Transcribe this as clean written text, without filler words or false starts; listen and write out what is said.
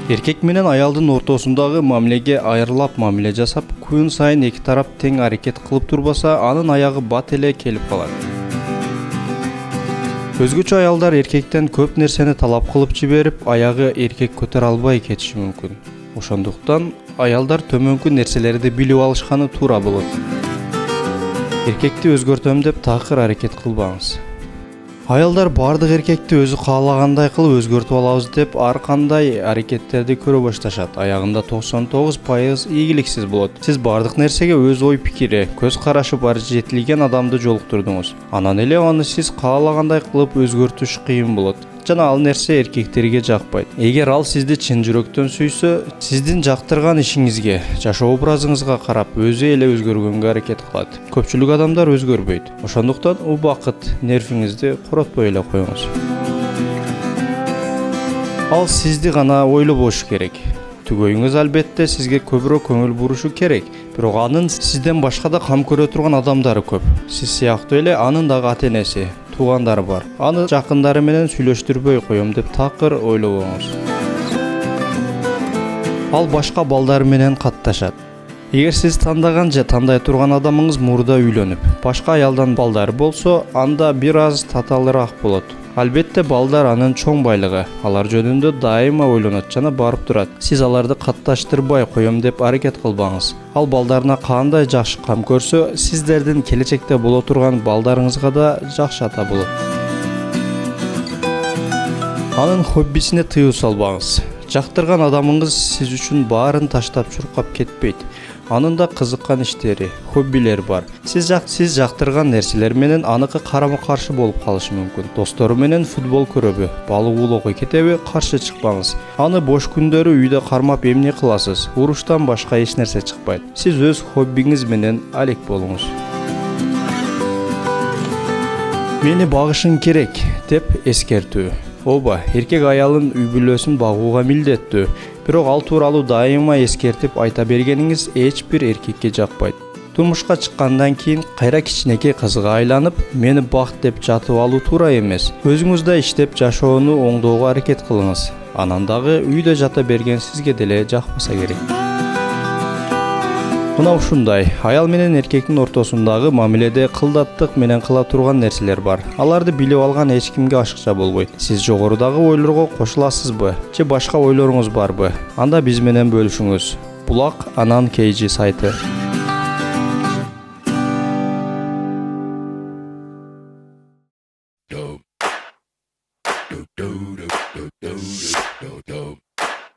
Эркек менен аялдын ортосундагы мамилеге айырылап мамиле жасап, күн сайын эки тарап тең аракет кылып турбаса, анын аягы бат эле келип калат. Өзгөчө аялдар эркектен көп нерсени талап кылып жиберип, аягы эркек көтөрө албай кетиши мүмкүн. Ошондуктан аялдар төмөнкү нерселерди билип алышканы туура болот. Эркекти өзгөртөм деп такыр аракет кылбаңыз. Аялдар бардык эркекти өзү каалагандай кылып өзгөртүп алабыз деп ар кандай аракеттерди көрө башташат. Аягында 99% ийгиликсиз болот. Сиз бардык нерсеге өз ой пикири, көз карашы бар жетилген адамды жолуктурдуңуз. Анан эле аны сиз каалагандай кылып өзгөртүш кыйын болот. Жана ал нерсе эркектерге жакпайт. Эгер ал сизди чын жүрөктөн сүйсө, сиздин жактырган ишиңизге, жашоо образыңызга карап өзү эле өзгөргөнгө аракет кылат. Көпчүлүк адамдар өзгөрбөйт. Ошондуктан убакыт нервиңизди коротпой эле коюңуз. Ал сизди гана ойлобошу керек. Түгөйүңүз албетте сизге көбүрөөк көңүл бурушу керек. Бирок анын сизден башка да кам көрө турган адамдары көп. Сиз сыяктуу эле анын дагы ата-энеси, туугандары бар. Аны жакындары менен сүйлөштүрбөй коем деп такыр ойлобоңуз. Ал башка балдары менен катташат. Эгер сиз тандаган же тандай турган адамыңыз мурда үйлөнүп, башка аялдан балдары болсо, анда бир аз татаалыраак болот. Албетте балдар анын чоң байлыгы, алар жөнүндө дайыма ойлонот жана барып турат. Сиз аларды катташтырбай коем деп аракет кылбаңыз. Ал балдарына кандай жакшы кам көрсө, сиздердин келечекте боло турган балдарыңызга да жакшы ата болот. Анын хоббисине тыюу салбаңыз. Жактырган адамыңыз сиз үчүн баарын таштап чуркап кетпейт. Анын да кызыккан иштери, хоббилери бар. Сиз жактырган нерселер менен аныкы карама-каршы болуп калышы мүмкүн. Достору менен футбол көрөбү, балык уулоого кетеби, каршы чыкпаңыз. Аны бош күндөрү үйдө кармап эмне кыласыз? Уруштан башка эч нерсе чыкпайт. Сиз өз хоббиңиз менен алек болуңуз. Мени багышың керек деп эскертүү. Оба, эркек аялын үй бүлөсүн багууга милдеттүү. Бирок ал тууралуу дайыма эскертип айта бергениңиз эч бир эркекке жакпайт. Турмушка чыккандан кийин кайра кичинекей кызга айланып, мени бак деп жатып алуу туура эмес. Өзүңүз да иштеп жашоону оңдоого аракет кылыңыз. Анан дагы үйдө жата берген сизге деле жакпаса керек. Мына ушундай аял менен эркектин ортосундагы мамиледе кылдаттык менен кыла турган нерселер бар. Аларды билип алган эч кимге ашыкча болбойт. Сиз жогорудагы ойлорго кошуласызбы же башка ойлоруңуз барбы? Анда биз менен бөлүшүңүз. Булак Анан KG сайты. do do do do do do